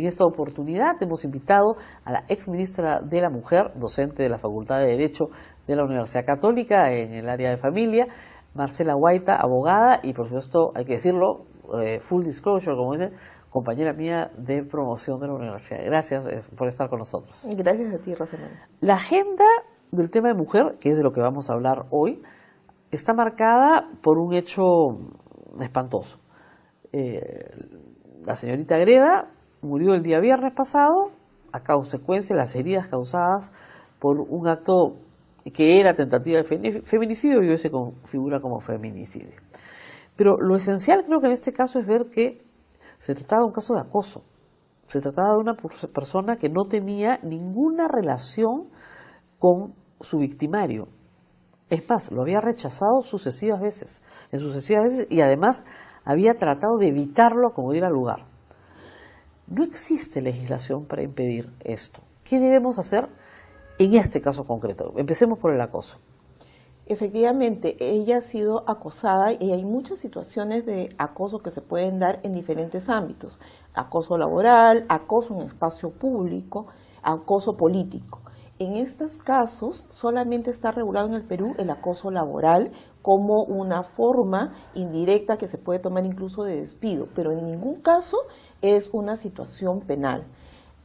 esta oportunidad hemos invitado a la exministra de la Mujer, docente de la Facultad de Derecho de la Universidad Católica en el área de familia, Marcela Guaita, abogada y, por supuesto, hay que decirlo, full disclosure, como dicen, compañera mía de promoción de la universidad. Gracias por estar con nosotros. Gracias a ti, Rosamunda. La agenda del tema de mujer, que es de lo que vamos a hablar hoy, está marcada por un hecho espantoso. La señorita Greda murió el día viernes pasado a consecuencia de las heridas causadas por un acto que era tentativa de feminicidio y hoy se configura como feminicidio. Pero lo esencial creo que en este caso es ver que se trataba de un caso de acoso. Se trataba de una persona que no tenía ninguna relación con su victimario. Es más, lo había rechazado sucesivas veces y además había tratado de evitarlo como diera lugar. No existe legislación para impedir esto. ¿Qué debemos hacer en este caso concreto? Empecemos por el acoso. Efectivamente, ella ha sido acosada y hay muchas situaciones de acoso que se pueden dar en diferentes ámbitos. Acoso laboral, acoso en espacio público, acoso político. En estos casos solamente está regulado en el Perú el acoso laboral como una forma indirecta que se puede tomar incluso de despido, pero en ningún caso es una situación penal.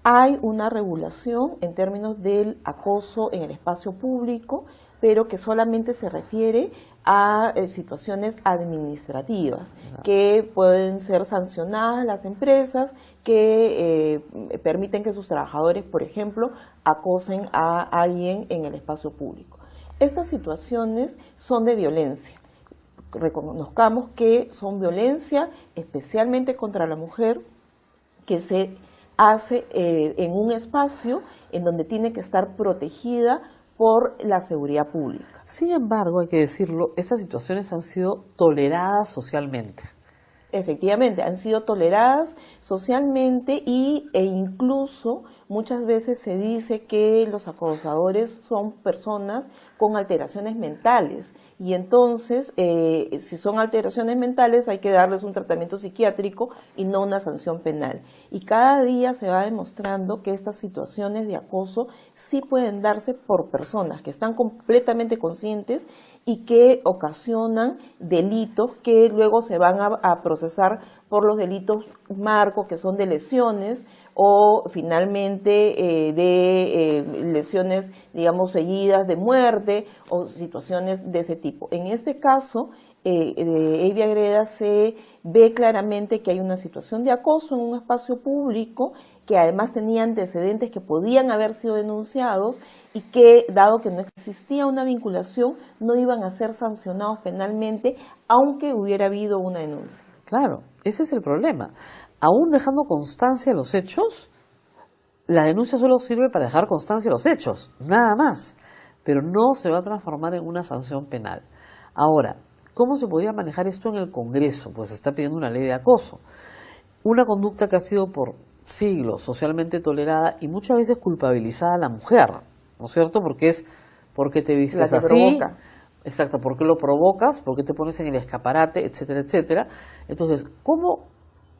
Hay una regulación en términos del acoso en el espacio público, pero que solamente se refiere a situaciones administrativas que pueden ser sancionadas las empresas que permiten que sus trabajadores, por ejemplo, acosen a alguien en el espacio público. Estas situaciones son de violencia. Reconozcamos que son violencia especialmente contra la mujer que se hace en un espacio en donde tiene que estar protegida por la seguridad pública. Sin embargo, hay que decirlo, estas situaciones han sido toleradas socialmente. Efectivamente, han sido toleradas socialmente e incluso muchas veces se dice que los acosadores son personas con alteraciones mentales y entonces si son alteraciones mentales hay que darles un tratamiento psiquiátrico y no una sanción penal. Y cada día se va demostrando que estas situaciones de acoso sí pueden darse por personas que están completamente conscientes y que ocasionan delitos que luego se van a procesar por los delitos marco, que son de lesiones o finalmente de lesiones, digamos, seguidas de muerte o situaciones de ese tipo. En este caso, de Evia Greda se ve claramente que hay una situación de acoso en un espacio público que además tenía antecedentes que podían haber sido denunciados y que, dado que no existía una vinculación, no iban a ser sancionados penalmente, aunque hubiera habido una denuncia. Claro, ese es el problema. Aún dejando constancia de los hechos, la denuncia solo sirve para dejar constancia de los hechos, nada más, pero no se va a transformar en una sanción penal. Ahora, ¿cómo se podría manejar esto en el Congreso? Pues se está pidiendo una ley de acoso. Una conducta que ha sido por siglos socialmente tolerada y muchas veces culpabilizada a la mujer, ¿no es cierto? Porque te vistes así, provoca. Exacto, ¿por qué lo provocas? ¿Por qué te pones en el escaparate? Etcétera, etcétera. Entonces, ¿cómo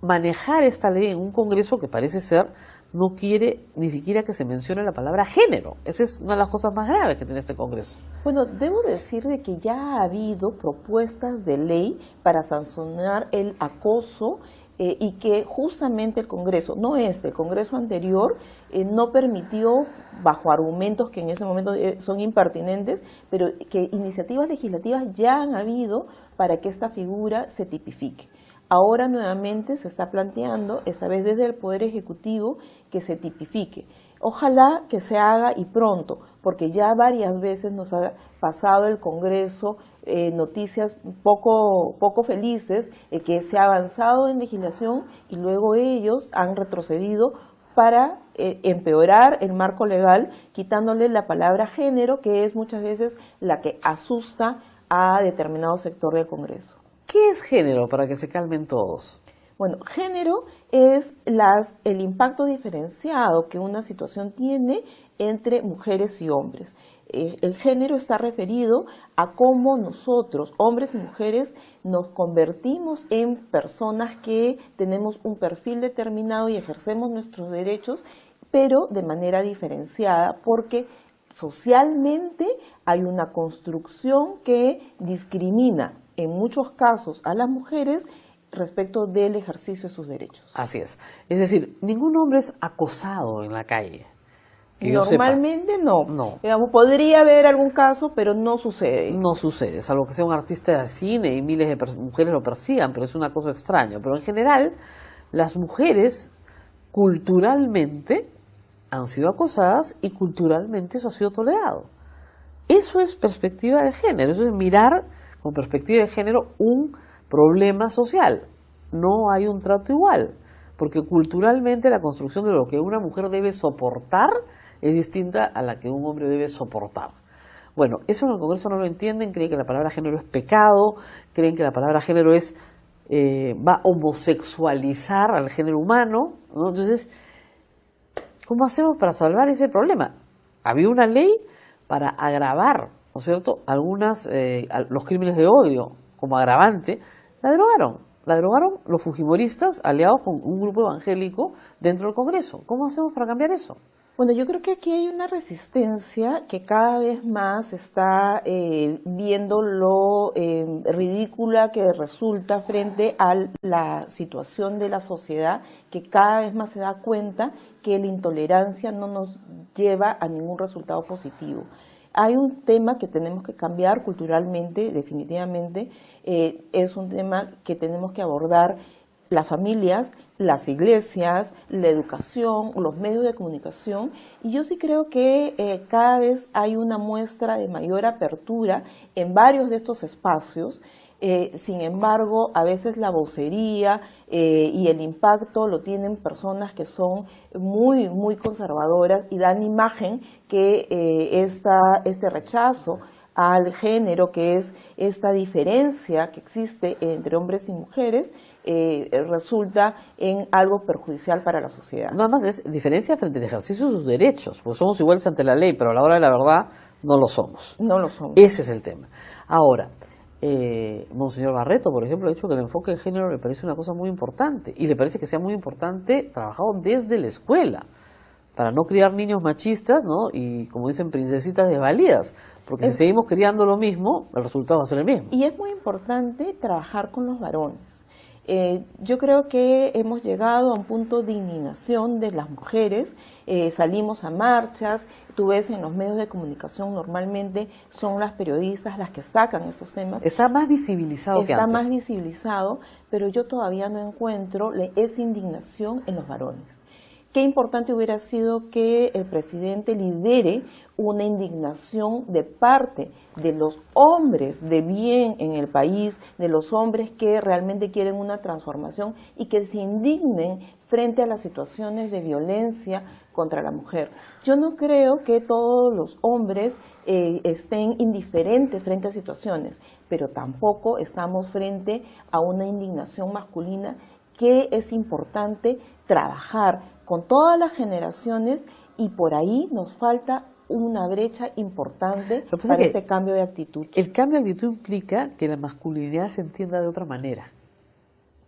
manejar esta ley en un Congreso que parece ser no quiere ni siquiera que se mencione la palabra género? Esa es una de las cosas más graves que tiene este Congreso. Bueno, debo decir de que ya ha habido propuestas de ley para sancionar el acoso y que justamente el Congreso, no el Congreso anterior, no permitió, bajo argumentos que en ese momento son impertinentes, pero que iniciativas legislativas ya han habido para que esta figura se tipifique. Ahora nuevamente se está planteando, esta vez desde el Poder Ejecutivo, que se tipifique. Ojalá que se haga y pronto, porque ya varias veces nos ha pasado el Congreso noticias poco felices, que se ha avanzado en legislación y luego ellos han retrocedido para empeorar el marco legal, quitándole la palabra género, que es muchas veces la que asusta a determinado sector del Congreso. ¿Qué es género para que se calmen todos? Bueno, género es el impacto diferenciado que una situación tiene entre mujeres y hombres. El género está referido a cómo nosotros, hombres y mujeres, nos convertimos en personas que tenemos un perfil determinado y ejercemos nuestros derechos, pero de manera diferenciada, porque socialmente hay una construcción que discrimina en muchos casos a las mujeres respecto del ejercicio de sus derechos. Así es. Es decir, ningún hombre es acosado en la calle. Que yo Normalmente sepa. no. No. Digamos, podría haber algún caso, pero no sucede. No sucede, salvo que sea un artista de cine y miles de mujeres lo persigan, pero es una cosa extraña. Pero en general, las mujeres culturalmente han sido acosadas y culturalmente eso ha sido tolerado. Eso es perspectiva de género, eso es mirar con perspectiva de género un problema social. No hay un trato igual, porque culturalmente la construcción de lo que una mujer debe soportar es distinta a la que un hombre debe soportar. Bueno, eso en el Congreso no lo entienden, creen que la palabra género es pecado, creen que la palabra género es va a homosexualizar al género humano, ¿no? Entonces, ¿cómo hacemos para salvar ese problema? Había una ley para agravar, ¿no es cierto?, los crímenes de odio como agravante, la derogaron los fujimoristas aliados con un grupo evangélico dentro del Congreso. ¿Cómo hacemos para cambiar eso? Bueno, yo creo que aquí hay una resistencia que cada vez más está viendo lo ridícula que resulta frente a la situación de la sociedad, que cada vez más se da cuenta que la intolerancia no nos lleva a ningún resultado positivo. Hay un tema que tenemos que cambiar culturalmente, definitivamente, es un tema que tenemos que abordar las familias, las iglesias, la educación, los medios de comunicación, y yo sí creo que cada vez hay una muestra de mayor apertura en varios de estos espacios. Sin embargo, a veces la vocería y el impacto lo tienen personas que son muy conservadoras y dan imagen que este rechazo al género, que es esta diferencia que existe entre hombres y mujeres, resulta en algo perjudicial para la sociedad. Nada más es diferencia frente al ejercicio de sus derechos, porque somos iguales ante la ley, pero a la hora de la verdad no lo somos. No lo somos. Ese es el tema. Ahora, Monseñor Barreto, por ejemplo, ha dicho que el enfoque de género le parece una cosa muy importante, y le parece que sea muy importante trabajado desde la escuela, para no criar niños machistas, ¿no? Y, como dicen, princesitas desvalidas, porque si seguimos criando lo mismo, el resultado va a ser el mismo. Y es muy importante trabajar con los varones. Yo creo que hemos llegado a un punto de indignación de las mujeres, salimos a marchas, tú ves en los medios de comunicación normalmente son las periodistas las que sacan estos temas. Está más visibilizado que antes. Está más visibilizado, pero yo todavía no encuentro esa indignación en los varones. Qué importante hubiera sido que el presidente lidere una indignación de parte de los hombres de bien en el país, de los hombres que realmente quieren una transformación y que se indignen frente a las situaciones de violencia contra la mujer. Yo no creo que todos los hombres estén indiferentes frente a situaciones, pero tampoco estamos frente a una indignación masculina que es importante trabajar con todas las generaciones, y por ahí nos falta una brecha importante para este cambio de actitud. El cambio de actitud implica que la masculinidad se entienda de otra manera,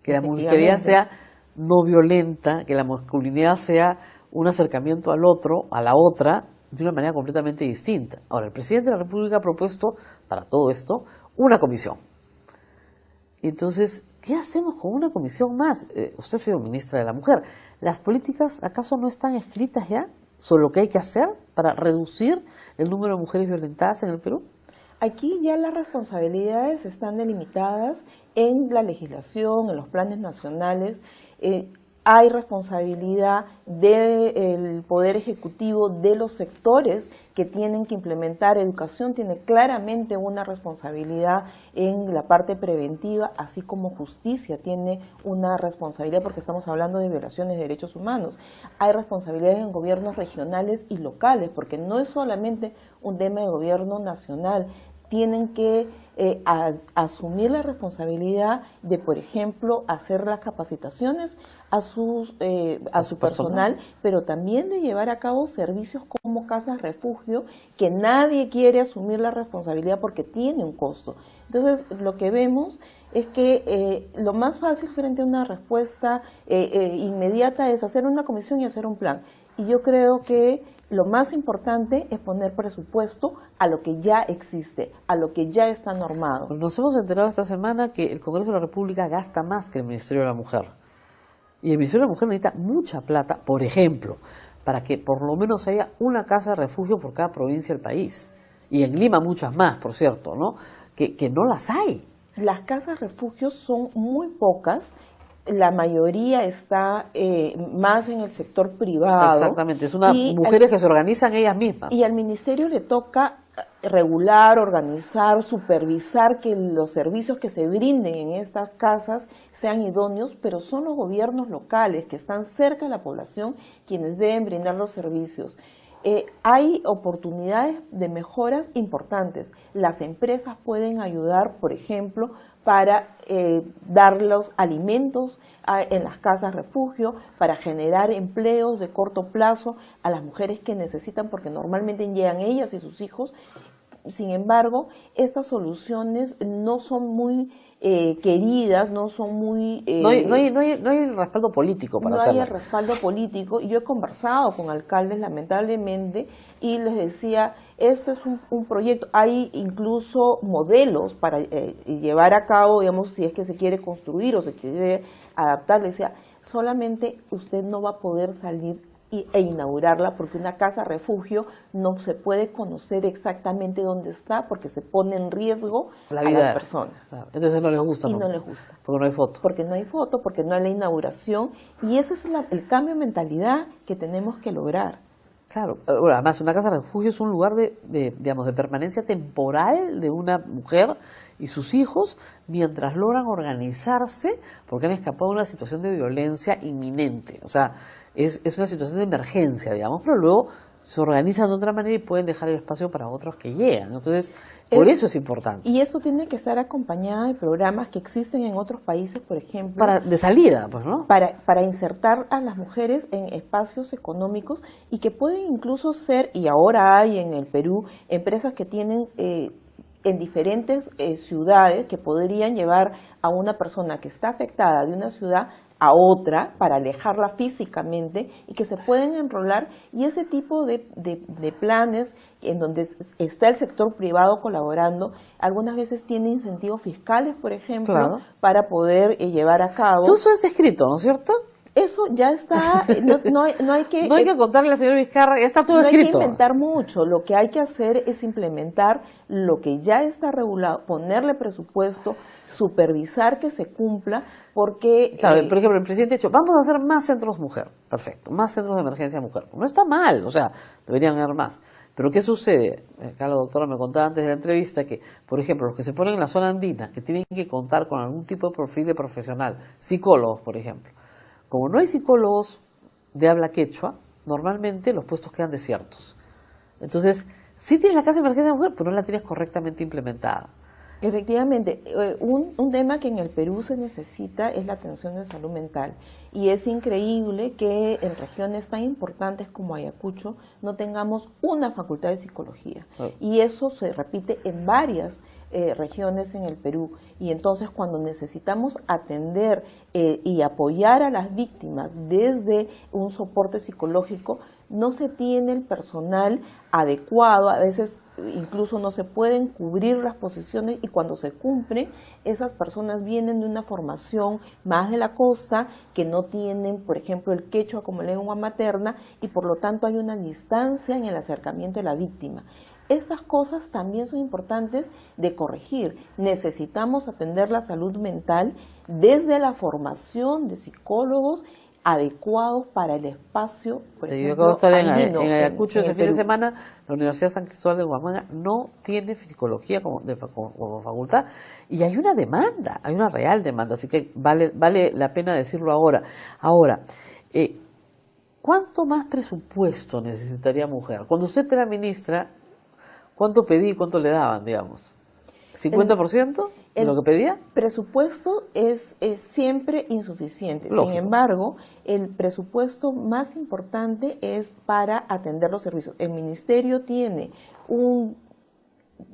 que la masculinidad sea no violenta, que la masculinidad sea un acercamiento al otro, a la otra, de una manera completamente distinta. Ahora, el presidente de la República ha propuesto para todo esto una comisión. Entonces, ¿qué hacemos con una comisión más? Usted ha sido ministra de la Mujer. ¿Las políticas acaso no están escritas ya sobre lo que hay que hacer para reducir el número de mujeres violentadas en el Perú? Aquí ya las responsabilidades están delimitadas en la legislación, en los planes nacionales. Hay responsabilidad del Poder Ejecutivo, de los sectores que tienen que implementar. Educación tiene claramente una responsabilidad en la parte preventiva, así como justicia tiene una responsabilidad, porque estamos hablando de violaciones de derechos humanos. Hay responsabilidades en gobiernos regionales y locales, porque no es solamente un tema de gobierno nacional. Tienen que asumir la responsabilidad de, por ejemplo, hacer las capacitaciones a su personal, pero también de llevar a cabo servicios como casas refugio, que nadie quiere asumir la responsabilidad porque tiene un costo. Entonces, lo que vemos es que lo más fácil frente a una respuesta inmediata es hacer una comisión y hacer un plan. Y yo creo que lo más importante es poner presupuesto a lo que ya existe, a lo que ya está normado. Nos hemos enterado esta semana que el Congreso de la República gasta más que el Ministerio de la Mujer. Y el Ministerio de la Mujer necesita mucha plata, por ejemplo, para que por lo menos haya una casa de refugio por cada provincia del país. Y en Lima muchas más, por cierto, ¿no? Que no las hay. Las casas refugios son muy pocas. La mayoría está más en el sector privado. Exactamente, es mujeres que se organizan ellas mismas. Y al ministerio le toca regular, organizar, supervisar que los servicios que se brinden en estas casas sean idóneos, pero son los gobiernos locales que están cerca de la población quienes deben brindar los servicios. Hay oportunidades de mejoras importantes. Las empresas pueden ayudar, por ejemplo, para dar los alimentos en las casas refugio, para generar empleos de corto plazo a las mujeres que necesitan, porque normalmente llegan ellas y sus hijos. Sin embargo, estas soluciones no son muy queridas, no son muy... No hay respaldo político para hacerlo. No hay respaldo político. Yo he conversado con alcaldes, lamentablemente, y les decía, este es un proyecto, hay incluso modelos para llevar a cabo, digamos, si es que se quiere construir o se quiere adaptar. Les decía, solamente usted no va a poder salir e inaugurarla porque una casa refugio no se puede conocer exactamente dónde está porque se pone en riesgo la a vida las personas. Claro. Entonces no les gusta. Y no les gusta. Porque no hay foto. Porque no hay foto, porque no hay la inauguración. Y ese es el cambio de mentalidad que tenemos que lograr. Claro, además una casa de refugio es un lugar digamos, de permanencia temporal de una mujer y sus hijos mientras logran organizarse porque han escapado de una situación de violencia inminente. O sea, es una situación de emergencia, digamos, pero luego se organizan de otra manera y pueden dejar el espacio para otros que llegan. Entonces, por eso es importante. Y eso tiene que estar acompañado de programas que existen en otros países, por ejemplo. De salida, pues, ¿no? Para insertar a las mujeres en espacios económicos y que pueden incluso ser, y ahora hay en el Perú, empresas que tienen en diferentes ciudades que podrían llevar a una persona que está afectada de una ciudad a otra para alejarla físicamente y que se pueden enrolar, y ese tipo de planes en donde está el sector privado colaborando, algunas veces tiene incentivos fiscales, por ejemplo, claro, para poder llevar a cabo. Todo eso es escrito, ¿no es cierto? Eso ya está, no hay que... No hay que contarle al señor Vizcarra, ya está todo escrito. No hay que inventar mucho, lo que hay que hacer es implementar lo que ya está regulado, ponerle presupuesto, supervisar que se cumpla, porque... Claro, por ejemplo, el presidente ha dicho, vamos a hacer más centros mujer, perfecto, más centros de emergencia mujer. No está mal, o sea, deberían haber más. Pero ¿qué sucede? Acá la doctora me contaba antes de la entrevista que, por ejemplo, los que se ponen en la zona andina, que tienen que contar con algún tipo de perfil de profesional, psicólogos, por ejemplo. Como no hay psicólogos de habla quechua, normalmente los puestos quedan desiertos. Entonces, sí tienes la casa de emergencia de mujer, pero no la tienes correctamente implementada. Efectivamente, un tema que en el Perú se necesita es la atención de salud mental. Y es increíble que en regiones tan importantes como Ayacucho no tengamos una facultad de psicología. Y eso se repite en varias regiones en el Perú. Y entonces cuando necesitamos atender y apoyar a las víctimas desde un soporte psicológico, no se tiene el personal adecuado, a veces incluso no se pueden cubrir las posiciones, y cuando se cumple, esas personas vienen de una formación más de la costa, que no tienen, por ejemplo, el quechua como lengua materna, y por lo tanto hay una distancia en el acercamiento de la víctima. Estas cosas también son importantes de corregir. Necesitamos atender la salud mental desde la formación de psicólogos adecuados para el espacio, por ejemplo, yo acabo de estar andino, en Ayacucho ese fin de Perú. semana. La Universidad San Cristóbal de Huamanga no tiene psicología como facultad, y hay una demanda, hay una real demanda, así que vale la pena decirlo ahora. Ahora, ¿cuánto más presupuesto necesitaría mujer? Cuando usted era ministra, ¿cuánto pedí y cuánto le daban, digamos? ¿50% de lo que pedía? Presupuesto es siempre insuficiente. Lógico. Sin embargo, el presupuesto más importante es para atender los servicios. El ministerio tiene un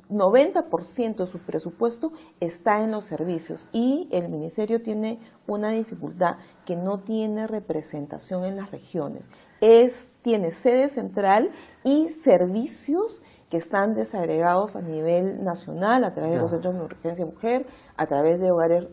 90% de su presupuesto está en los servicios y el ministerio tiene una dificultad que no tiene representación en las regiones. Tiene sede central y servicios que están desagregados a nivel nacional a través de los centros de urgencia mujer, a través de hogares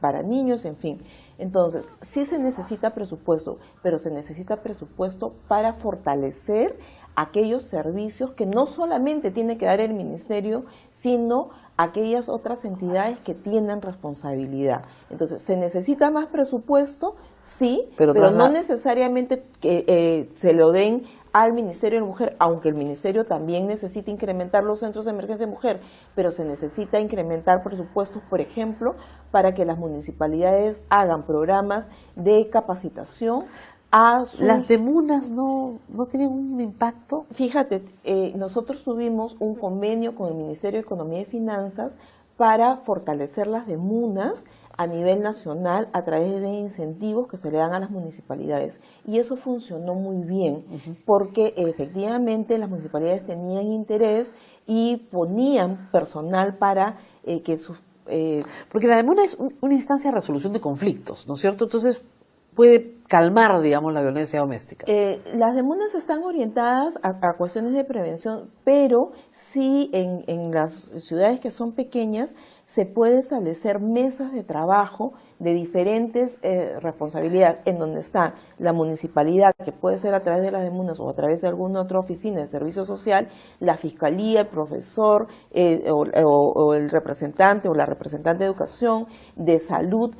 para niños, en fin. Entonces, sí se necesita presupuesto, pero se necesita presupuesto para fortalecer aquellos servicios que no solamente tiene que dar el ministerio, sino aquellas otras entidades que tienen responsabilidad. Entonces, ¿se necesita más presupuesto? Sí, pero no necesariamente que se lo den al Ministerio de Mujer, aunque el Ministerio también necesita incrementar los centros de emergencia de mujer, pero se necesita incrementar presupuestos, por ejemplo, para que las municipalidades hagan programas de capacitación a sus... ¿Las demunas no tienen un impacto? Fíjate, nosotros tuvimos un convenio con el Ministerio de Economía y Finanzas para fortalecer las demunas a nivel nacional a través de incentivos que se le dan a las municipalidades. Y eso funcionó muy bien, porque efectivamente las municipalidades tenían interés y ponían personal para que sus... Porque la demuna es una instancia de resolución de conflictos, ¿no es cierto? Entonces puede calmar, digamos, la violencia doméstica. Las demunas están orientadas a cuestiones de prevención, pero sí en las ciudades que son pequeñas se puede establecer mesas de trabajo de diferentes responsabilidades, en donde está la municipalidad, que puede ser a través de las demunas o a través de alguna otra oficina de servicio social, la fiscalía, el profesor o el representante o la representante de educación, de salud,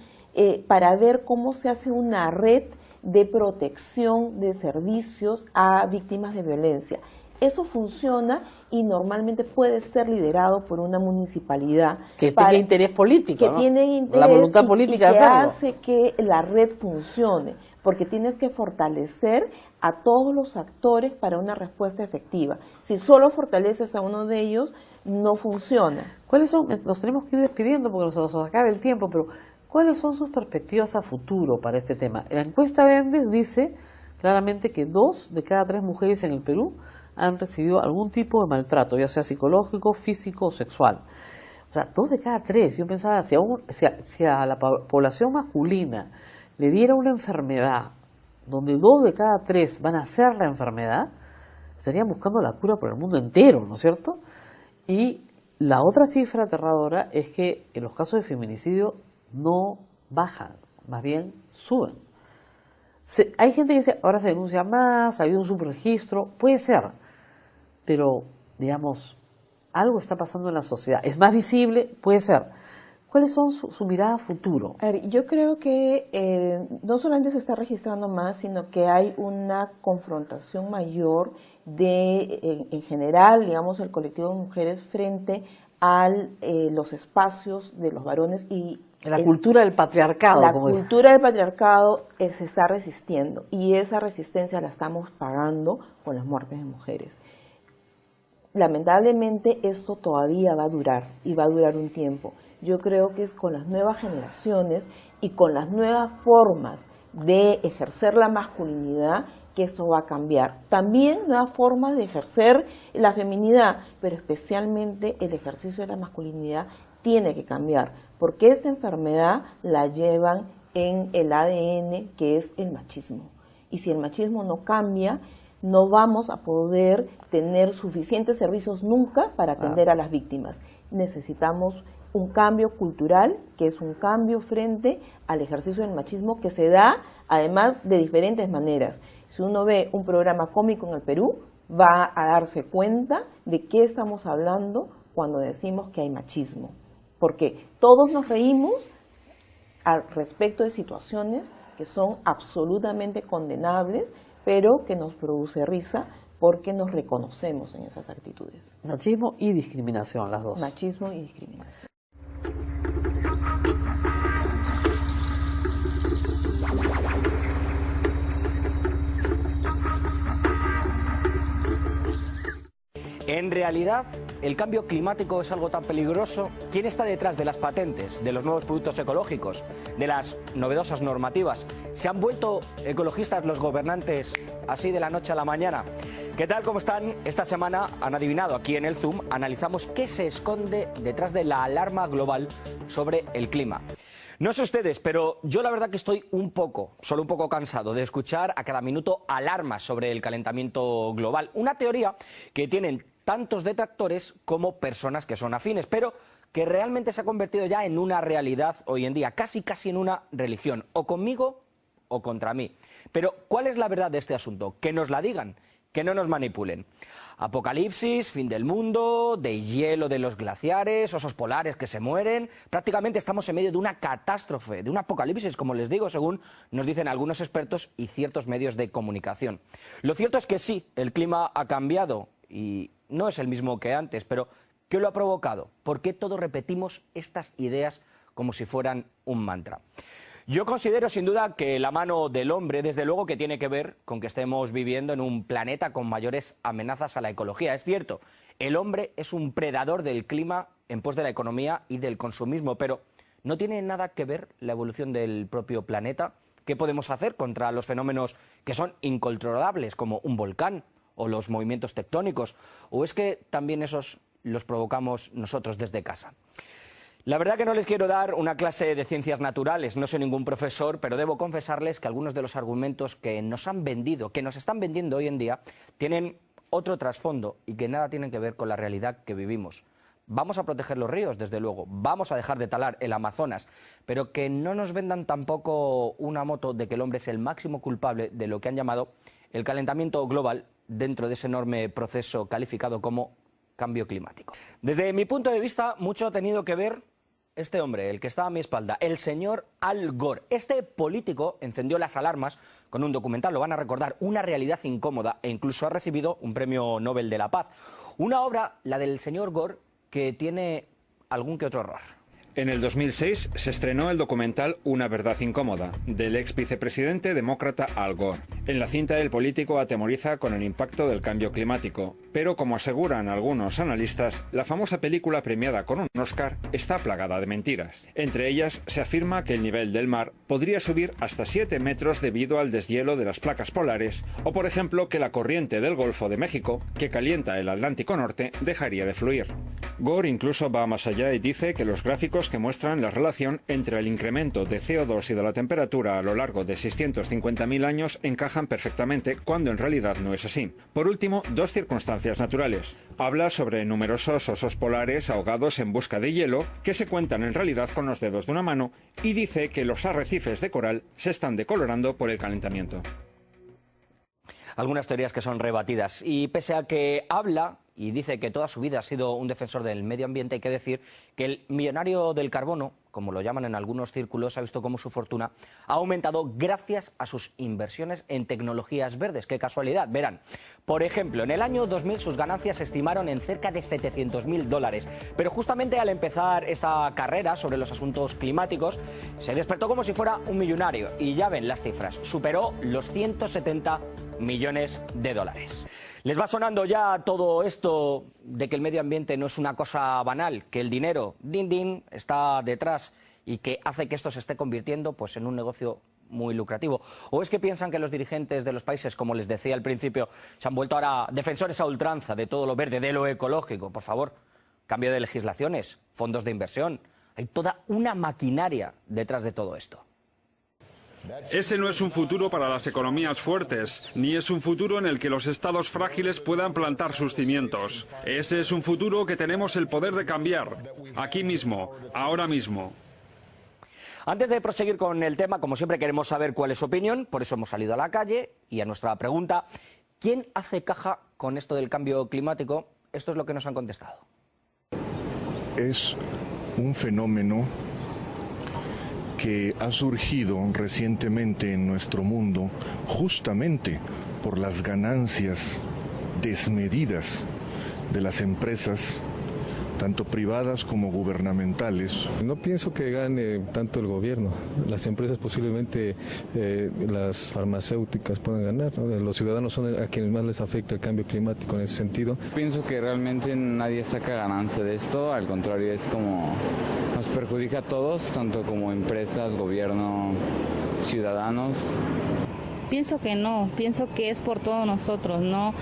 para ver cómo se hace una red de protección de servicios a víctimas de violencia. Eso funciona y normalmente puede ser liderado por una municipalidad. Que tenga interés político, que ¿no? tiene interés la voluntad política y que de hacerlo. hace que la red funcione, porque tienes que fortalecer a todos los actores para una respuesta efectiva. Si solo fortaleces a uno de ellos, no funciona. ¿Cuáles son? Nos tenemos que ir despidiendo porque nos acaba el tiempo, pero ¿cuáles son sus perspectivas a futuro para este tema? La encuesta de Endes dice claramente que 2 de cada 3 mujeres en el Perú han recibido algún tipo de maltrato, ya sea psicológico, físico o sexual. O sea, 2 de cada 3. Yo pensaba, si a la población masculina le diera una enfermedad donde 2 de cada 3 van a hacer la enfermedad, estarían buscando la cura por el mundo entero, ¿no es cierto? Y la otra cifra aterradora es que en los casos de feminicidio no bajan, más bien suben. Hay gente que dice, ahora se denuncia más, ha habido un subregistro, puede ser, pero, digamos, algo está pasando en la sociedad. ¿Es más visible? Puede ser. ¿Cuáles son su mirada a futuro? A ver, yo creo que no solamente se está registrando más, sino que hay una confrontación mayor en general, digamos, el colectivo de mujeres frente a los espacios de los varones y la cultura del patriarcado. La cultura del patriarcado se está resistiendo y esa resistencia la estamos pagando con las muertes de mujeres. Lamentablemente esto todavía va a durar y va a durar un tiempo. Yo creo que es con las nuevas generaciones y con las nuevas formas de ejercer la masculinidad que esto va a cambiar. También nuevas formas de ejercer la feminidad, pero especialmente el ejercicio de la masculinidad tiene que cambiar, porque esta enfermedad la llevan en el ADN, que es el machismo. Y si el machismo no cambia, no vamos a poder tener suficientes servicios nunca para atender a las víctimas. Necesitamos un cambio cultural, que es un cambio frente al ejercicio del machismo que se da, además, de diferentes maneras. Si uno ve un programa cómico en el Perú, va a darse cuenta de qué estamos hablando cuando decimos que hay machismo. Porque todos nos reímos al respecto de situaciones que son absolutamente condenables, pero que nos produce risa porque nos reconocemos en esas actitudes. Machismo y discriminación, las dos. Machismo y discriminación. ¿En realidad el cambio climático es algo tan peligroso? ¿Quién está detrás de las patentes, de los nuevos productos ecológicos, de las novedosas normativas? ¿Se han vuelto ecologistas los gobernantes así de la noche a la mañana? ¿Qué tal? ¿Cómo están? Esta semana han adivinado aquí en el Zoom, analizamos qué se esconde detrás de la alarma global sobre el clima. No sé ustedes, pero yo la verdad que estoy solo un poco cansado de escuchar a cada minuto alarmas sobre el calentamiento global. Una teoría que tienen tantos detractores como personas que son afines, pero que realmente se ha convertido ya en una realidad hoy en día, casi en una religión, o conmigo o contra mí. Pero ¿cuál es la verdad de este asunto? Que nos la digan, que no nos manipulen. Apocalipsis, fin del mundo, deshielo de los glaciares, osos polares que se mueren. Prácticamente estamos en medio de una catástrofe, de un apocalipsis, como les digo, según nos dicen algunos expertos y ciertos medios de comunicación. Lo cierto es que sí, el clima ha cambiado y no es el mismo que antes, pero ¿qué lo ha provocado? ¿Por qué todos repetimos estas ideas como si fueran un mantra? Yo considero sin duda que la mano del hombre, desde luego que tiene que ver con que estemos viviendo en un planeta con mayores amenazas a la ecología. Es cierto, el hombre es un predador del clima en pos de la economía y del consumismo, pero ¿no tiene nada que ver la evolución del propio planeta? ¿Qué podemos hacer contra los fenómenos que son incontrolables, como un volcán o los movimientos tectónicos? ¿O es que también esos los provocamos nosotros desde casa? La verdad que no les quiero dar una clase de ciencias naturales, no soy ningún profesor, pero debo confesarles que algunos de los argumentos que nos han vendido, que nos están vendiendo hoy en día, tienen otro trasfondo y que nada tienen que ver con la realidad que vivimos. Vamos a proteger los ríos, desde luego, vamos a dejar de talar el Amazonas, pero que no nos vendan tampoco una moto de que el hombre es el máximo culpable de lo que han llamado el calentamiento global dentro de ese enorme proceso calificado como cambio climático. Desde mi punto de vista, mucho ha tenido que ver este hombre, el que está a mi espalda, el señor Al Gore. Este político encendió las alarmas con un documental, lo van a recordar, Una realidad incómoda, e incluso ha recibido un premio Nobel de la Paz. Una obra, la del señor Gore, que tiene algún que otro error. En el 2006 se estrenó el documental Una verdad incómoda, del ex vicepresidente demócrata Al Gore. En la cinta el político atemoriza con el impacto del cambio climático, pero como aseguran algunos analistas, la famosa película premiada con un Oscar está plagada de mentiras. Entre ellas se afirma que el nivel del mar podría subir hasta 7 metros debido al deshielo de las placas polares, o por ejemplo que la corriente del Golfo de México, que calienta el Atlántico Norte, dejaría de fluir. Gore incluso va más allá y dice que los gráficos que muestran la relación entre el incremento de CO2 y de la temperatura a lo largo de 650.000 años encajan perfectamente, cuando en realidad no es así. Por último, dos circunstancias naturales. Habla sobre numerosos osos polares ahogados en busca de hielo, que se cuentan en realidad con los dedos de una mano, y dice que los arrecifes de coral se están decolorando por el calentamiento. Algunas teorías que son rebatidas, y pese a que habla y dice que toda su vida ha sido un defensor del medio ambiente, hay que decir que el millonario del carbono, como lo llaman en algunos círculos, ha visto cómo su fortuna ha aumentado gracias a sus inversiones en tecnologías verdes. ¡Qué casualidad! Verán, por ejemplo, en el año 2000 sus ganancias se estimaron en cerca de $700.000, pero justamente al empezar esta carrera sobre los asuntos climáticos, se despertó como si fuera un millonario, y ya ven las cifras, superó los $170 millones. ¿Les va sonando ya todo esto de que el medio ambiente no es una cosa banal, que el dinero, está detrás y que hace que esto se esté convirtiendo pues en un negocio muy lucrativo? ¿O es que piensan que los dirigentes de los países, como les decía al principio, se han vuelto ahora defensores a ultranza de todo lo verde, de lo ecológico? Por favor, cambio de legislaciones, fondos de inversión. Hay toda una maquinaria detrás de todo esto. Ese no es un futuro para las economías fuertes, ni es un futuro en el que los estados frágiles puedan plantar sus cimientos. Ese es un futuro que tenemos el poder de cambiar, aquí mismo, ahora mismo. Antes de proseguir con el tema, como siempre queremos saber cuál es su opinión, por eso hemos salido a la calle, y a nuestra pregunta, ¿quién hace caja con esto del cambio climático? Esto es lo que nos han contestado. Es un fenómeno que ha surgido recientemente en nuestro mundo justamente por las ganancias desmedidas de las empresas tanto privadas como gubernamentales. No pienso que gane tanto el gobierno. Las empresas, posiblemente las farmacéuticas puedan ganar, ¿no? Los ciudadanos son a quienes más les afecta el cambio climático en ese sentido. Pienso que realmente nadie saca ganancia de esto, al contrario, es como nos perjudica a todos, tanto como empresas, gobierno, ciudadanos. Pienso que no, pienso que es por todos nosotros, no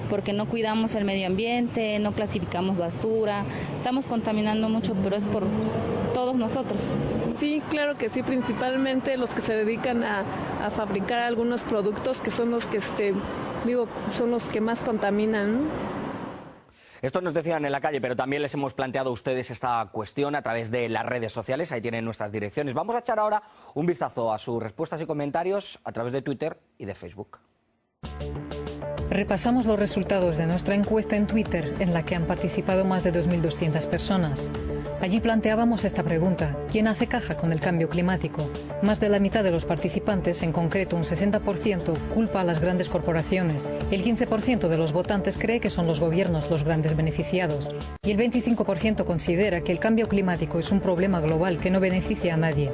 porque no cuidamos el medio ambiente, no clasificamos basura, estamos contaminando mucho, pero es por todos nosotros. Sí, claro que sí, principalmente los que se dedican a fabricar algunos productos que son los que son los que más contaminan. Esto nos decían en la calle, pero también les hemos planteado a ustedes esta cuestión a través de las redes sociales, ahí tienen nuestras direcciones. Vamos a echar ahora un vistazo a sus respuestas y comentarios a través de Twitter y de Facebook. Repasamos los resultados de nuestra encuesta en Twitter, en la que han participado más de 2.200 personas. Allí planteábamos esta pregunta: ¿quién hace caja con el cambio climático? Más de la mitad de los participantes, en concreto un 60%, culpa a las grandes corporaciones. El 15% de los votantes cree que son los gobiernos los grandes beneficiados. Y el 25% considera que el cambio climático es un problema global que no beneficia a nadie.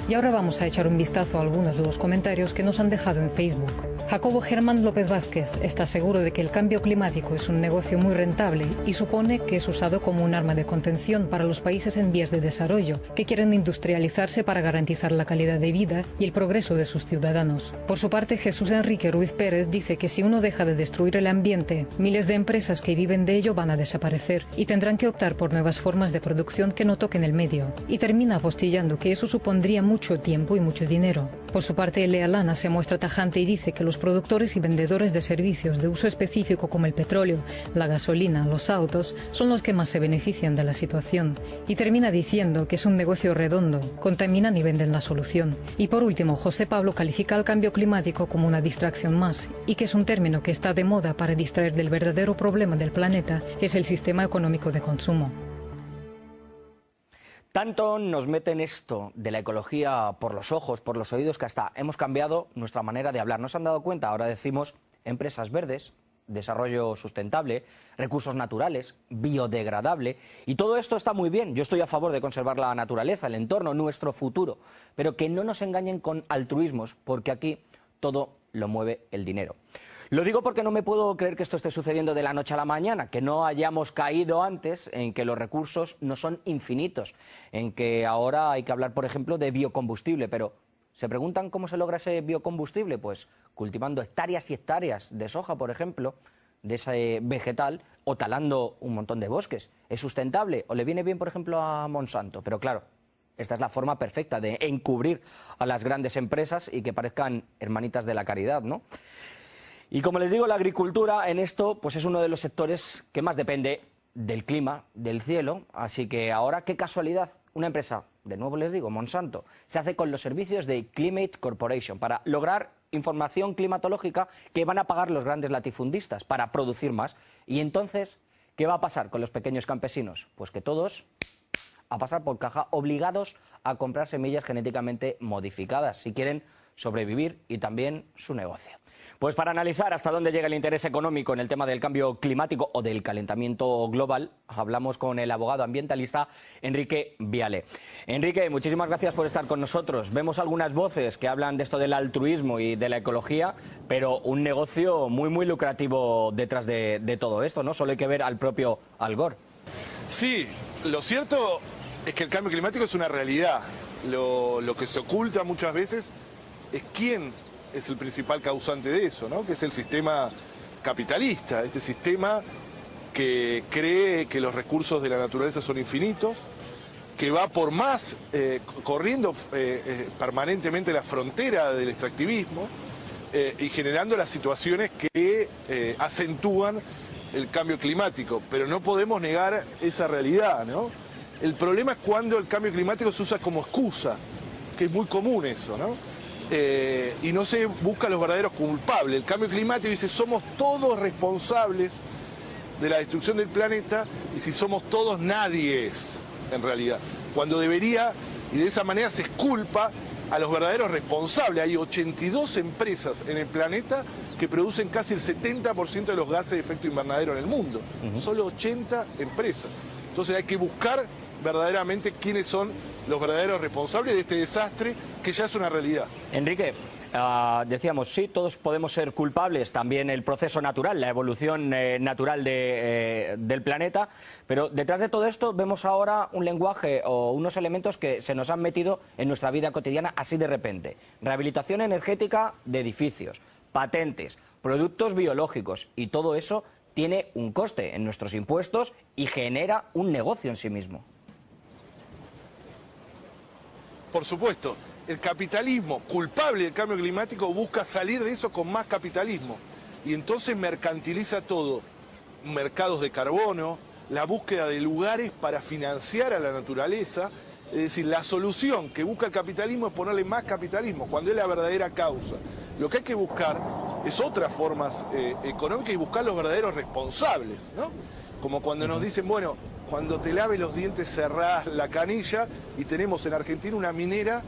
Y ahora vamos a echar un vistazo a algunos de los comentarios que nos han dejado en Facebook. Jacobo Germán López Vázquez está seguro de que el cambio climático es un negocio muy rentable y supone que es usado como un arma de contención para los países en vías de desarrollo, que quieren industrializarse para garantizar la calidad de vida y el progreso de sus ciudadanos. Por su parte, Jesús Enrique Ruiz Pérez dice que si uno deja de destruir el ambiente, miles de empresas que viven de ello van a desaparecer y tendrán que optar por nuevas formas de producción que no toquen el medio. Y termina apostillando que eso supondría mucho tiempo y mucho dinero. Por su parte, Lea Lana se muestra tajante y dice que los productores y vendedores de servicios de uso específico como el petróleo, la gasolina, los autos, son los que más se benefician de la situación. Y termina diciendo que es un negocio redondo, contaminan y venden la solución. Y por último, José Pablo califica el cambio climático como una distracción más y que es un término que está de moda para distraer del verdadero problema del planeta, que es el sistema económico de consumo. Tanto nos meten esto de la ecología por los ojos, por los oídos, que hasta hemos cambiado nuestra manera de hablar. ¿No se han dado cuenta? Ahora decimos empresas verdes, desarrollo sustentable, recursos naturales, biodegradable, y todo esto está muy bien. Yo estoy a favor de conservar la naturaleza, el entorno, nuestro futuro, pero que no nos engañen con altruismos, porque aquí todo lo mueve el dinero. Lo digo porque no me puedo creer que esto esté sucediendo de la noche a la mañana, que no hayamos caído antes en que los recursos no son infinitos, en que ahora hay que hablar, por ejemplo, de biocombustible, pero ¿se preguntan cómo se logra ese biocombustible? Pues cultivando hectáreas y hectáreas de soja, por ejemplo, de ese vegetal, o talando un montón de bosques. ¿Es sustentable o le viene bien, por ejemplo, a Monsanto? Pero claro, esta es la forma perfecta de encubrir a las grandes empresas y que parezcan hermanitas de la caridad, ¿no? Y como les digo, la agricultura en esto pues es uno de los sectores que más depende del clima, del cielo, así que ahora, qué casualidad, una empresa, de nuevo les digo, Monsanto, se hace con los servicios de Climate Corporation para lograr información climatológica que van a pagar los grandes latifundistas para producir más. Y entonces, ¿qué va a pasar con los pequeños campesinos? Pues que todos a pasar por caja, obligados a comprar semillas genéticamente modificadas si quieren sobrevivir y también su negocio. Pues para analizar hasta dónde llega el interés económico en el tema del cambio climático o del calentamiento global, hablamos con el abogado ambientalista Enrique Viale. Enrique, muchísimas gracias por estar con nosotros. Vemos algunas voces que hablan de esto del altruismo y de la ecología, pero un negocio muy lucrativo detrás de todo esto, ¿no? Solo hay que ver al propio Al Gore. Sí, lo cierto es que el cambio climático es una realidad. Lo que se oculta muchas veces es quién es el principal causante de eso, ¿no? Que es el sistema capitalista, este sistema que cree que los recursos de la naturaleza son infinitos, que va por más, corriendo permanentemente la frontera del extractivismo y generando las situaciones que acentúan el cambio climático. Pero no podemos negar esa realidad, ¿no? El problema es cuando el cambio climático se usa como excusa, que es muy común eso, ¿no? Y no se busca los verdaderos culpables. El cambio climático dice, somos todos responsables de la destrucción del planeta, y si somos todos, nadie es, en realidad. Cuando debería, y de esa manera se culpa a los verdaderos responsables. Hay 82 empresas en el planeta que producen casi el 70% de los gases de efecto invernadero en el mundo. Solo 80 empresas. Entonces hay que buscar verdaderamente quiénes son los verdaderos responsables de este desastre que ya es una realidad. Enrique, decíamos, sí, todos podemos ser culpables, también el proceso natural, la evolución natural del planeta, pero detrás de todo esto vemos ahora un lenguaje o unos elementos que se nos han metido en nuestra vida cotidiana así de repente. Rehabilitación energética de edificios, patentes, productos biológicos, y todo eso tiene un coste en nuestros impuestos y genera un negocio en sí mismo. Por supuesto, el capitalismo culpable del cambio climático busca salir de eso con más capitalismo y entonces mercantiliza todo, mercados de carbono, la búsqueda de lugares para financiar a la naturaleza. Es decir, la solución que busca el capitalismo es ponerle más capitalismo, cuando es la verdadera causa. Lo que hay que buscar es otras formas económicas y buscar los verdaderos responsables, ¿no? Como cuando nos dicen, bueno, cuando te laves los dientes cerrás la canilla, y tenemos en Argentina una minera,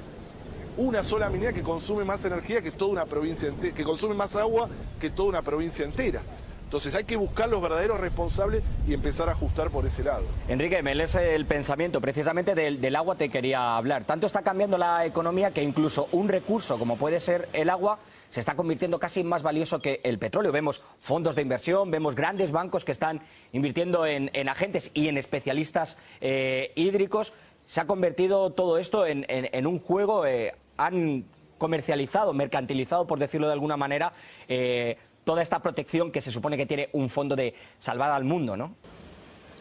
una sola minera que consume más energía que toda una provincia entera, que consume más agua que toda una provincia entera. Entonces hay que buscar los verdaderos responsables y empezar a ajustar por ese lado. Enrique, me lees el pensamiento, precisamente del agua te quería hablar. Tanto está cambiando la economía que incluso un recurso como puede ser el agua se está convirtiendo casi más valioso que el petróleo. Vemos fondos de inversión, vemos grandes bancos que están invirtiendo en agentes y en especialistas hídricos. Se ha convertido todo esto en un juego, han comercializado, mercantilizado, por decirlo de alguna manera, toda esta protección que se supone que tiene un fondo de salvar al mundo, ¿no?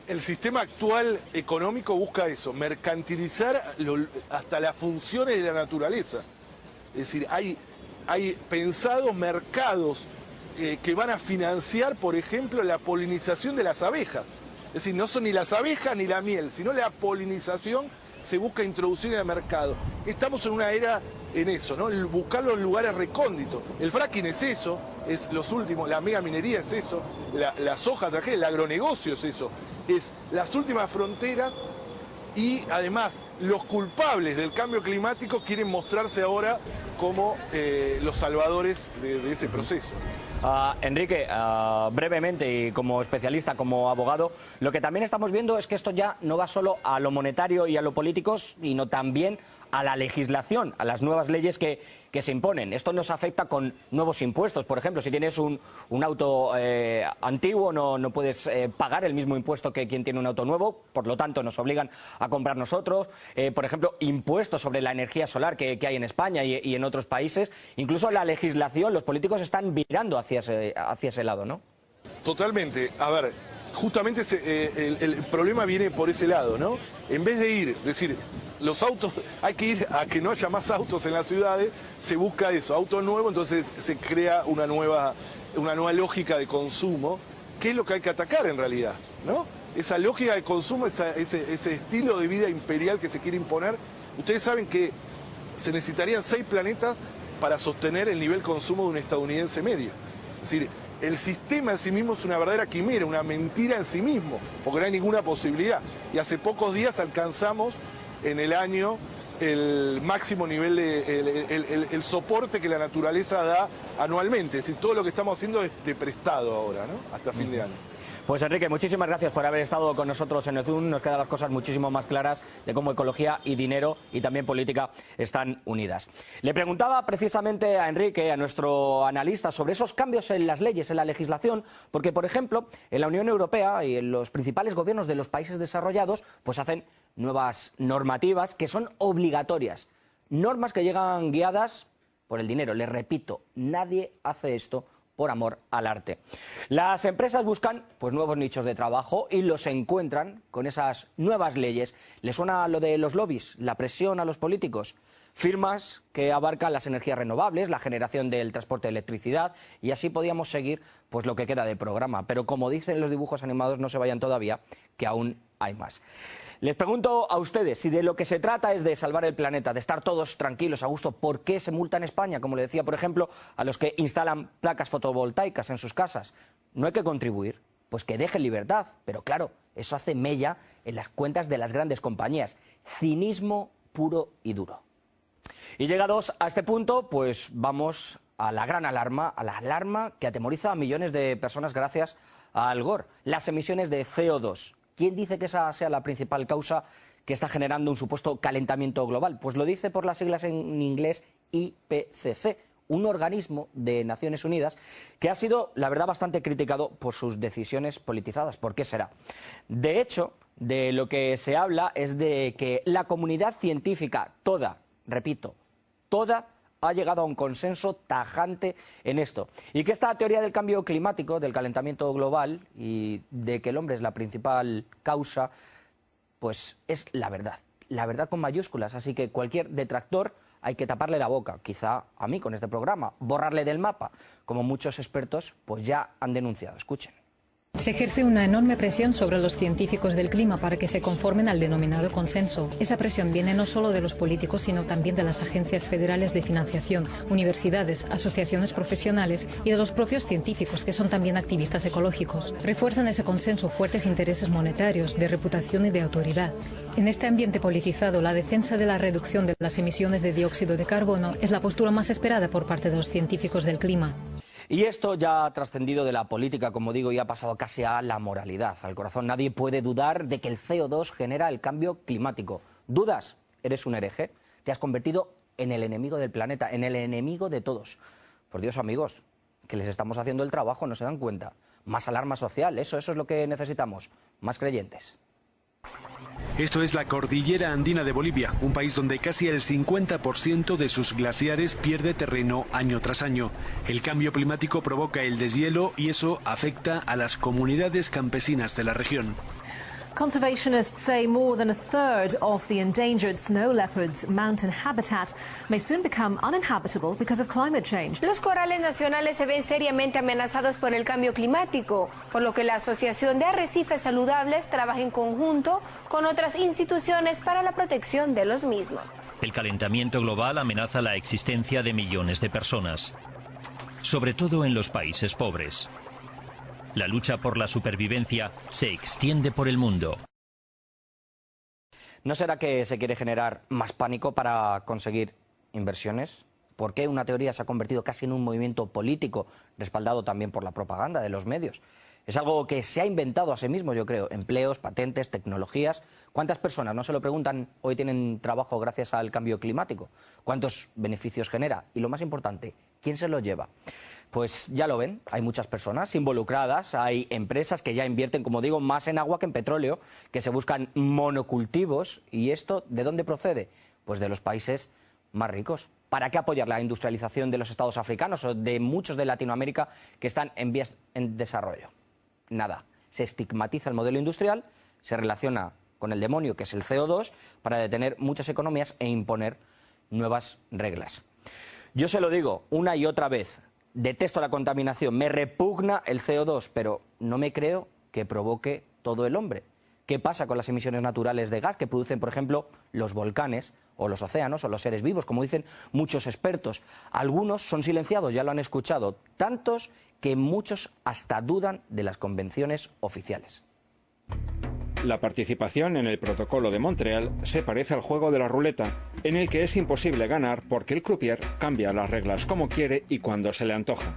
El sistema actual económico busca eso, mercantilizar hasta las funciones de la naturaleza. Es decir, hay pensados mercados que van a financiar, por ejemplo, la polinización de las abejas. Es decir, no son ni las abejas ni la miel, sino la polinización se busca introducir en el mercado. Estamos en una era en eso, ¿no? Buscar los lugares recónditos. El fracking es eso, es los últimos, la mega minería es eso, la soja traje, el agronegocio es eso, es las últimas fronteras. Y además los culpables del cambio climático quieren mostrarse ahora como los salvadores de ese proceso. Enrique, brevemente y como especialista, como abogado, lo que también estamos viendo es que esto ya no va solo a lo monetario y a lo político, sino también a la legislación, a las nuevas leyes que se imponen. Esto nos afecta con nuevos impuestos. Por ejemplo, si tienes un auto antiguo, no puedes pagar el mismo impuesto que quien tiene un auto nuevo, por lo tanto nos obligan a comprar nosotros. Por ejemplo, impuestos sobre la energía solar que hay en España y en otros países. Incluso la legislación, los políticos están virando hacia ese lado, ¿no? Totalmente. A ver, justamente el problema viene por ese lado, ¿no? En vez de decir, los autos, hay que ir a que no haya más autos en las ciudades, se busca eso, auto nuevo, entonces se crea una nueva lógica de consumo, que es lo que hay que atacar en realidad, ¿no? Esa lógica de consumo, ese estilo de vida imperial que se quiere imponer. Ustedes saben que se necesitarían 6 planetas para sostener el nivel de consumo de un estadounidense medio. Es decir, el sistema en sí mismo es una verdadera quimera, una mentira en sí mismo, porque no hay ninguna posibilidad. Y hace pocos días alcanzamos en el año el máximo nivel el soporte que la naturaleza da anualmente. Es decir, todo lo que estamos haciendo es de prestado ahora, ¿no? Hasta fin de año. Pues Enrique, muchísimas gracias por haber estado con nosotros en el Zoom. Nos quedan las cosas muchísimo más claras de cómo ecología y dinero y también política están unidas. Le preguntaba precisamente a Enrique, a nuestro analista, sobre esos cambios en las leyes, en la legislación, porque, por ejemplo, en la Unión Europea y en los principales gobiernos de los países desarrollados, pues hacen nuevas normativas que son obligatorias. Normas que llegan guiadas por el dinero. Les repito, nadie hace esto por amor al arte. Las empresas buscan pues nuevos nichos de trabajo y los encuentran con esas nuevas leyes. ¿Les suena lo de los lobbies, la presión a los políticos? Firmas que abarcan las energías renovables, la generación del transporte de electricidad, y así podíamos seguir pues lo que queda de programa. Pero como dicen los dibujos animados, no se vayan todavía, que aún hay más. Les pregunto a ustedes, si de lo que se trata es de salvar el planeta, de estar todos tranquilos, a gusto, ¿por qué se multa en España? Como le decía, por ejemplo, a los que instalan placas fotovoltaicas en sus casas. ¿No hay que contribuir? Pues que dejen libertad. Pero claro, eso hace mella en las cuentas de las grandes compañías. Cinismo puro y duro. Y llegados a este punto, pues vamos a la gran alarma, a la alarma que atemoriza a millones de personas gracias a Al Gore. Las emisiones de CO2. ¿Quién dice que esa sea la principal causa que está generando un supuesto calentamiento global? Pues lo dice por las siglas en inglés IPCC, un organismo de Naciones Unidas que ha sido, la verdad, bastante criticado por sus decisiones politizadas. ¿Por qué será? De hecho, de lo que se habla es de que la comunidad científica toda, repito, toda, ha llegado a un consenso tajante en esto. Y que esta teoría del cambio climático, del calentamiento global y de que el hombre es la principal causa, pues es la verdad con mayúsculas. Así que cualquier detractor hay que taparle la boca, quizá a mí con este programa, borrarle del mapa, como muchos expertos pues ya han denunciado. Escuchen. Se ejerce una enorme presión sobre los científicos del clima para que se conformen al denominado consenso. Esa presión viene no solo de los políticos, sino también de las agencias federales de financiación, universidades, asociaciones profesionales y de los propios científicos, que son también activistas ecológicos. Refuerzan ese consenso fuertes intereses monetarios, de reputación y de autoridad. En este ambiente politizado, la defensa de la reducción de las emisiones de dióxido de carbono es la postura más esperada por parte de los científicos del clima. Y esto ya ha trascendido de la política, como digo, y ha pasado casi a la moralidad, al corazón. Nadie puede dudar de que el CO2 genera el cambio climático. ¿Dudas? Eres un hereje. Te has convertido en el enemigo del planeta, en el enemigo de todos. Por Dios, amigos, que les estamos haciendo el trabajo, no se dan cuenta. Más alarma social, eso es lo que necesitamos. Más creyentes. Esto es la cordillera andina de Bolivia, un país donde casi el 50% de sus glaciares pierde terreno año tras año. El cambio climático provoca el deshielo y eso afecta a las comunidades campesinas de la región. Conservationists say more than a third of the endangered snow leopard's mountain habitat may soon become uninhabitable because of climate change. Los corales nacionales se ven seriamente amenazados por el cambio climático, por lo que la Asociación de Arrecifes Saludables trabaja en conjunto con otras instituciones para la protección de los mismos. El calentamiento global amenaza la existencia de millones de personas, sobre todo en los países pobres. La lucha por la supervivencia se extiende por el mundo. ¿No será que se quiere generar más pánico para conseguir inversiones? ¿Por qué una teoría se ha convertido casi en un movimiento político, respaldado también por la propaganda de los medios? Es algo que se ha inventado a sí mismo, yo creo. Empleos, patentes, tecnologías. ¿Cuántas personas, no se lo preguntan, hoy tienen trabajo gracias al cambio climático? ¿Cuántos beneficios genera? Y lo más importante, ¿quién se los lleva? Pues ya lo ven, hay muchas personas involucradas, hay empresas que ya invierten, como digo, más en agua que en petróleo, que se buscan monocultivos. ¿Y esto de dónde procede? Pues de los países más ricos. ¿Para qué apoyar la industrialización de los estados africanos o de muchos de Latinoamérica que están en vías en desarrollo? Nada. Se estigmatiza el modelo industrial, se relaciona con el demonio, que es el CO2, para detener muchas economías e imponer nuevas reglas. Yo se lo digo una y otra vez. Detesto la contaminación, me repugna el CO2, pero no me creo que provoque todo el hombre. ¿Qué pasa con las emisiones naturales de gas que producen, por ejemplo, los volcanes o los océanos o los seres vivos, como dicen muchos expertos? Algunos son silenciados, ya lo han escuchado, tantos que muchos hasta dudan de las convenciones oficiales. La participación en el protocolo de Montreal se parece al juego de la ruleta, en el que es imposible ganar porque el croupier cambia las reglas como quiere y cuando se le antoja.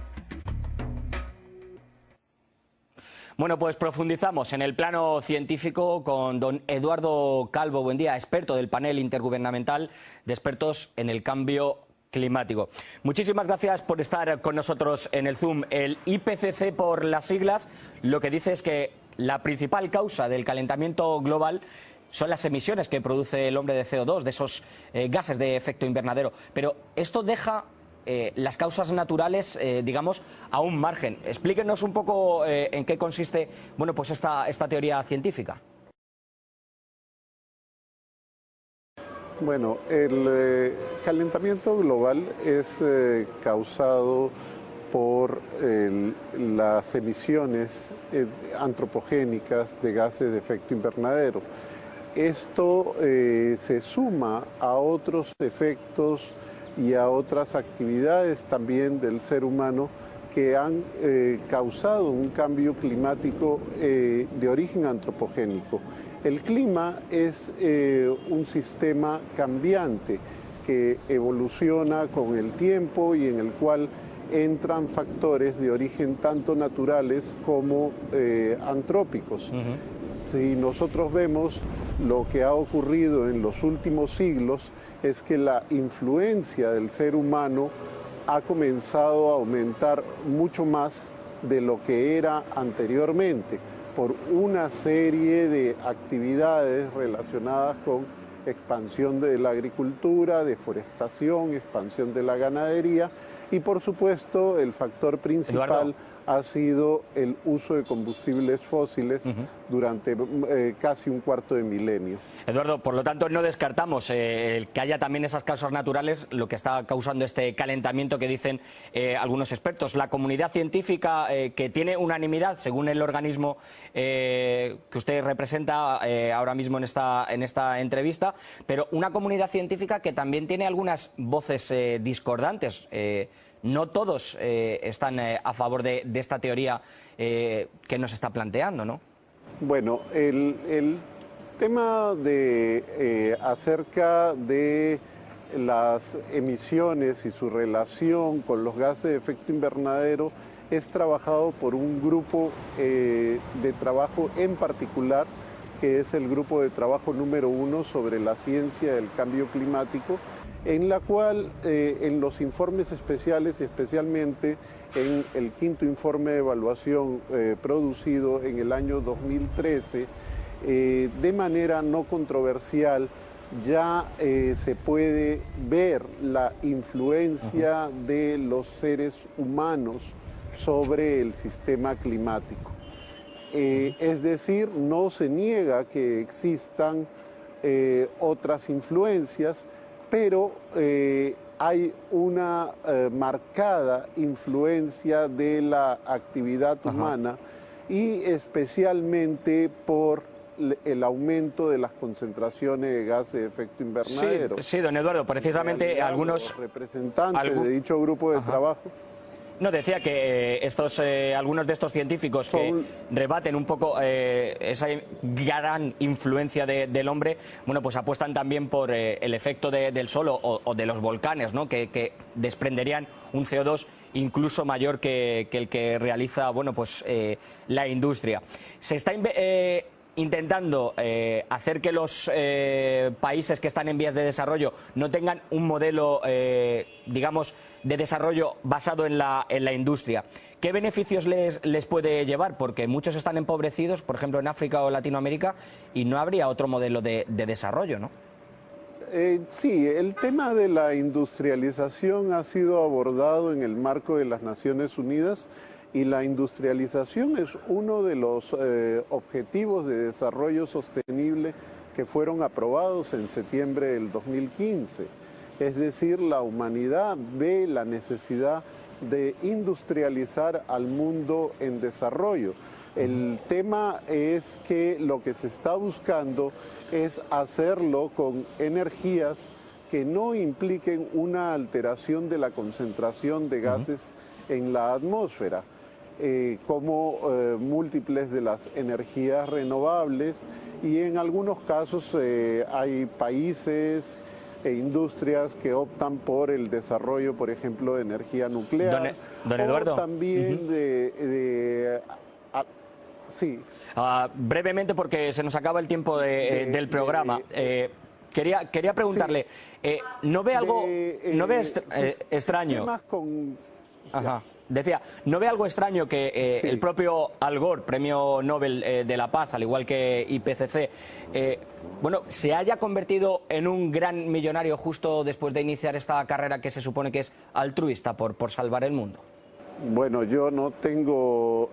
Bueno, pues profundizamos en el plano científico con don Eduardo Calvo. Buen día, experto del panel intergubernamental de expertos en el cambio climático. Muchísimas gracias por estar con nosotros en el Zoom. El IPCC, por las siglas, lo que dice es que la principal causa del calentamiento global son las emisiones que produce el hombre de CO2, de esos gases de efecto invernadero. Pero esto deja las causas naturales, digamos, a un margen. Explíquenos un poco en qué consiste, bueno, pues esta teoría científica. Bueno, el calentamiento global es causado por las emisiones antropogénicas de gases de efecto invernadero. Esto se suma a otros efectos y a otras actividades también del ser humano que han causado un cambio climático de origen antropogénico. El clima es un sistema cambiante que evoluciona con el tiempo y en el cual entran factores de origen tanto naturales como antrópicos. si nosotros vemos lo que ha ocurrido en los últimos siglos, es que la influencia del ser humano ha comenzado a aumentar mucho más de lo que era anteriormente, por una serie de actividades relacionadas con expansión de la agricultura, deforestación, expansión de la ganadería y, por supuesto, el factor principal, Eduardo, ha sido el uso de combustibles fósiles durante casi un cuarto de milenio. Eduardo, por lo tanto, no descartamos que haya también esas causas naturales, lo que está causando este calentamiento que dicen algunos expertos. La comunidad científica, que tiene unanimidad, según el organismo que usted representa ahora mismo en esta entrevista, pero una comunidad científica que también tiene algunas voces discordantes. No todos están a favor de esta teoría que nos está planteando, ¿no? Bueno, el tema acerca de las emisiones y su relación con los gases de efecto invernadero es trabajado por un grupo de trabajo en particular, que es el grupo de trabajo número 1 sobre la ciencia del cambio climático, en la cual en los informes especiales, especialmente en el quinto informe de evaluación producido en el año 2013, de manera no controversial, ya se puede ver la influencia de los seres humanos sobre el sistema climático. Es decir, no se niega que existan otras influencias, pero hay una marcada influencia de la actividad humana y especialmente por el aumento de las concentraciones de gases de efecto invernadero. Sí, don Eduardo, precisamente algunos representantes de dicho grupo de trabajo. No, decía que algunos de estos científicos que rebaten un poco esa gran influencia del hombre, bueno, pues apuestan también por el efecto del sol o de los volcanes, ¿no? Que desprenderían un CO2 incluso mayor que el que realiza, bueno, pues la industria. Se está intentando hacer que los países que están en vías de desarrollo no tengan un modelo, digamos, de desarrollo basado en la industria. ¿Qué beneficios les puede llevar? Porque muchos están empobrecidos, por ejemplo, en África o Latinoamérica, y no habría otro modelo de desarrollo, ¿no? Sí, el tema de la industrialización ha sido abordado en el marco de las Naciones Unidas, y la industrialización es uno de los objetivos de desarrollo sostenible que fueron aprobados en septiembre del 2015. Es decir, la humanidad ve la necesidad de industrializar al mundo en desarrollo. El tema es que lo que se está buscando es hacerlo con energías que no impliquen una alteración de la concentración de gases en la atmósfera. Como múltiples de las energías renovables, y en algunos casos hay países e industrias que optan por el desarrollo, por ejemplo, de energía nuclear. Don Eduardo. O también sí. Brevemente, porque se nos acaba el tiempo del programa. Quería preguntarle, ¿no ve algo extraño? Decía, ¿no ve algo extraño que el propio Al Gore, premio Nobel de la Paz, al igual que IPCC, bueno, se haya convertido en un gran millonario justo después de iniciar esta carrera que se supone que es altruista por salvar el mundo? Bueno, yo no tengo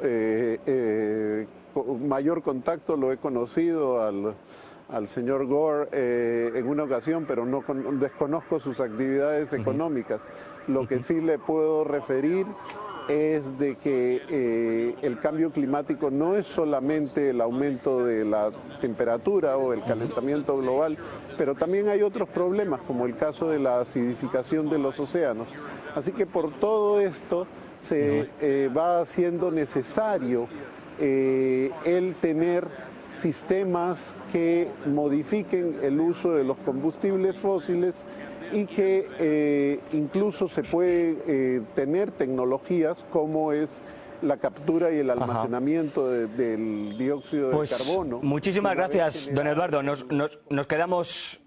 mayor contacto, lo he conocido al señor Gore en una ocasión, pero no desconozco sus actividades económicas. Lo que sí le puedo referir es de que el cambio climático no es solamente el aumento de la temperatura o el calentamiento global, pero también hay otros problemas, como el caso de la acidificación de los océanos. Así que por todo esto se va haciendo necesario el tener sistemas que modifiquen el uso de los combustibles fósiles y que incluso se puede tener tecnologías como es la captura y el almacenamiento del dióxido de carbono. Muchísimas gracias, don Eduardo. Nos quedamos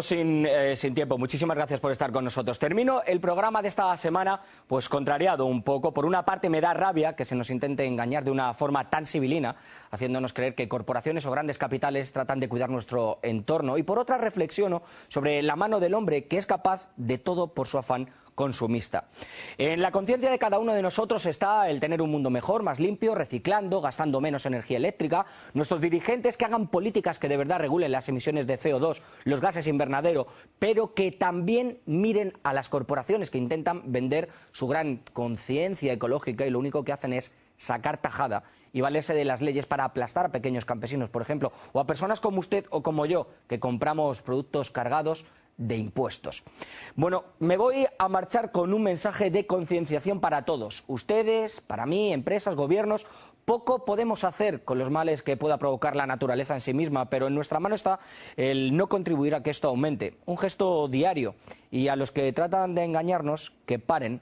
sin tiempo. Muchísimas gracias por estar con nosotros. Termino el programa de esta semana pues contrariado un poco. Por una parte me da rabia que se nos intente engañar de una forma tan civilina, haciéndonos creer que corporaciones o grandes capitales tratan de cuidar nuestro entorno. Y por otra reflexiono sobre la mano del hombre, que es capaz de todo por su afán consumista. En la conciencia de cada uno de nosotros está el tener un mundo mejor, más limpio, reciclando, gastando menos energía eléctrica, nuestros dirigentes que hagan políticas que de verdad regulen las emisiones de CO2, los gases invernadero, pero que también miren a las corporaciones que intentan vender su gran conciencia ecológica y lo único que hacen es sacar tajada y valerse de las leyes para aplastar a pequeños campesinos, por ejemplo, o a personas como usted o como yo, que compramos productos cargados de impuestos. Bueno, me voy a marchar con un mensaje de concienciación para todos. Ustedes, para mí, empresas, gobiernos, poco podemos hacer con los males que pueda provocar la naturaleza en sí misma, pero en nuestra mano está el no contribuir a que esto aumente. Un gesto diario, y a los que tratan de engañarnos, que paren